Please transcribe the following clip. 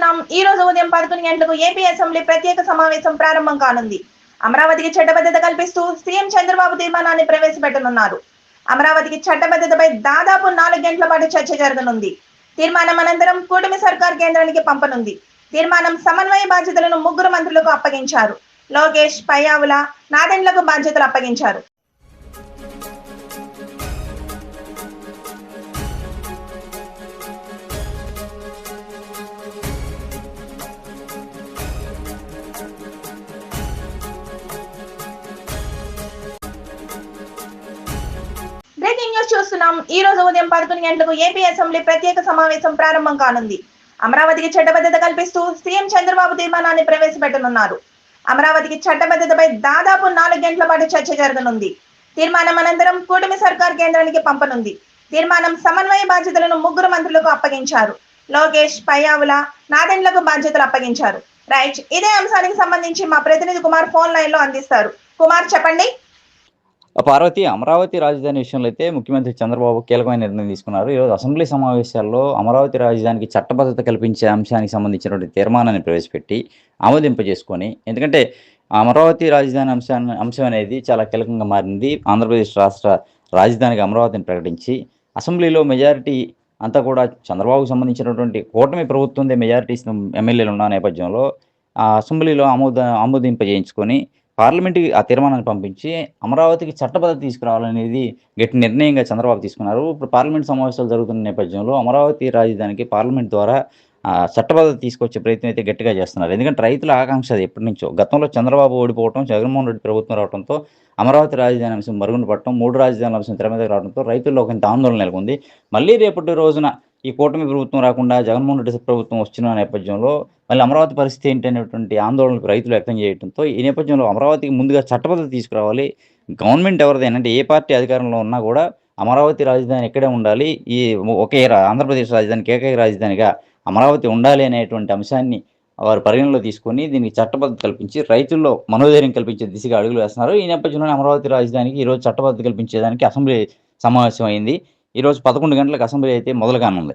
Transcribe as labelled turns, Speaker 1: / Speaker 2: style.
Speaker 1: చూస్తున్నాం. ఈ రోజు ఉదయం 11 గంటలకు ఏపీ అసెంబ్లీ ప్రత్యేక సమావేశం ప్రారంభం కానుంది. అమరావతికి చట్టబద్ధత కల్పిస్తూ సీఎం చంద్రబాబు తీర్మానాన్ని ప్రవేశపెట్టనున్నారు. అమరావతికి చట్టబద్ధతపై దాదాపు 4 గంటల పాటు చర్చ జరగనుంది. తీర్మానం అనంతరం కూటమి సర్కార్ కేంద్రానికి పంపనుంది. తీర్మానం సమన్వయ బాధ్యతలను 3 మంత్రులకు అప్పగించారు. లోకేష్, పయ్యావుల, నాదెండ్లకు బాధ్యతలు అప్పగించారు. బ్రేకింగ్ న్యూస్ చూస్తున్నాం. ఈ రోజు ఉదయం 11 గంటలకు ఏపీ అసెంబ్లీ ప్రత్యేక సమావేశం ప్రారంభం కానుంది. అమరావతికి చట్టబద్ధత కల్పిస్తూ సీఎం చంద్రబాబు తీర్మానాన్ని ప్రవేశపెట్టనున్నారు. అమరావతికి చట్టబద్ధతపై దాదాపు 4 గంటల పాటు చర్చ జరగనుంది. తీర్మానం అనంతరం కూటమి సర్కార్ కేంద్రానికి పంపనుంది. తీర్మానం సమన్వయ బాధ్యతలను 3 మంత్రులకు అప్పగించారు. లోకేష్, పయ్యావుల, నాదెండ్లకు బాధ్యతలు అప్పగించారు. రైట్, ఇదే అంశానికి సంబంధించి మా ప్రతినిధి కుమార్ ఫోన్ లైన్ లో అందిస్తారు. కుమార్, చెప్పండి.
Speaker 2: పార్వతి, అమరావతి రాజధాని విషయంలో అయితే ముఖ్యమంత్రి చంద్రబాబు కీలకమైన నిర్ణయం తీసుకున్నారు. ఈరోజు అసెంబ్లీ సమావేశాల్లో అమరావతి రాజధానికి చట్టబద్ధత కల్పించే అంశానికి సంబంధించినటువంటి తీర్మానాన్ని ప్రవేశపెట్టి ఆమోదింపజేసుకొని, ఎందుకంటే అమరావతి రాజధాని అంశం అనేది చాలా కీలకంగా మారింది. ఆంధ్రప్రదేశ్ రాష్ట్ర రాజధానికి అమరావతిని ప్రకటించి అసెంబ్లీలో మెజారిటీ అంతా కూడా చంద్రబాబుకు సంబంధించినటువంటి కూటమి ప్రభుత్వందే మెజారిటీ ఎమ్మెల్యేలు ఉన్న నేపథ్యంలో ఆ అసెంబ్లీలో ఆమోదింపజేయించుకొని పార్లమెంట్కి ఆ తీర్మానాన్ని పంపించి అమరావతికి చట్టబద్ధత తీసుకురావాలనేది గట్టి నిర్ణయంగా చంద్రబాబు తీసుకున్నారు. ఇప్పుడు పార్లమెంట్ సమావేశాలు జరుగుతున్న నేపథ్యంలో అమరావతి రాజధానికి పార్లమెంట్ ద్వారా చట్టబద్ధత తీసుకొచ్చే ప్రయత్నం అయితే గట్టిగా చేస్తున్నారు. ఎందుకంటే రైతుల ఆకాంక్ష అది ఎప్పటి నుంచో. గతంలో చంద్రబాబు ఓడిపోవడం, జగన్మోహన్ రెడ్డి ప్రభుత్వం రావడంతో అమరావతి రాజధాని అంశం మరుగున పడటం, 3 రాజధానుల అంశం తెర మీదకి రావడంతో రైతుల్లో కొంత ఆందోళన నెలకొంది. మళ్ళీ రేపటి రోజున ఈ కూటమి ప్రభుత్వం రాకుండా జగన్మోహన్ రెడ్డి ప్రభుత్వం వచ్చిన నేపథ్యంలో మళ్ళీ అమరావతి పరిస్థితి ఏంటి అనేటువంటి ఆందోళనకు రైతులు వ్యక్తం చేయడంతో ఈ నేపథ్యంలో అమరావతికి ముందుగా చట్టబద్ధత తీసుకురావాలి. గవర్నమెంట్ ఎవరిదైనా అంటే ఏ పార్టీ అధికారంలో ఉన్నా కూడా అమరావతి రాజధాని ఎక్కడే ఉండాలి, ఈ ఒకే ఆంధ్రప్రదేశ్ రాజధానికి ఏకైక రాజధానిగా అమరావతి ఉండాలి అనేటువంటి అంశాన్ని వారు పరిగణలో తీసుకొని దీనికి చట్టబద్ధత కల్పించి రైతుల్లో మనోధైర్యం కల్పించే దిశగా అడుగులు వేస్తున్నారు. ఈ నేపథ్యంలోనే అమరావతి రాజధానికి ఈరోజు చట్టబద్ధత కల్పించేదానికి అసెంబ్లీ సమావేశం అయింది. ఈరోజు 11 గంటలకు అసెంబ్లీ అయితే మొదలు కానుంది.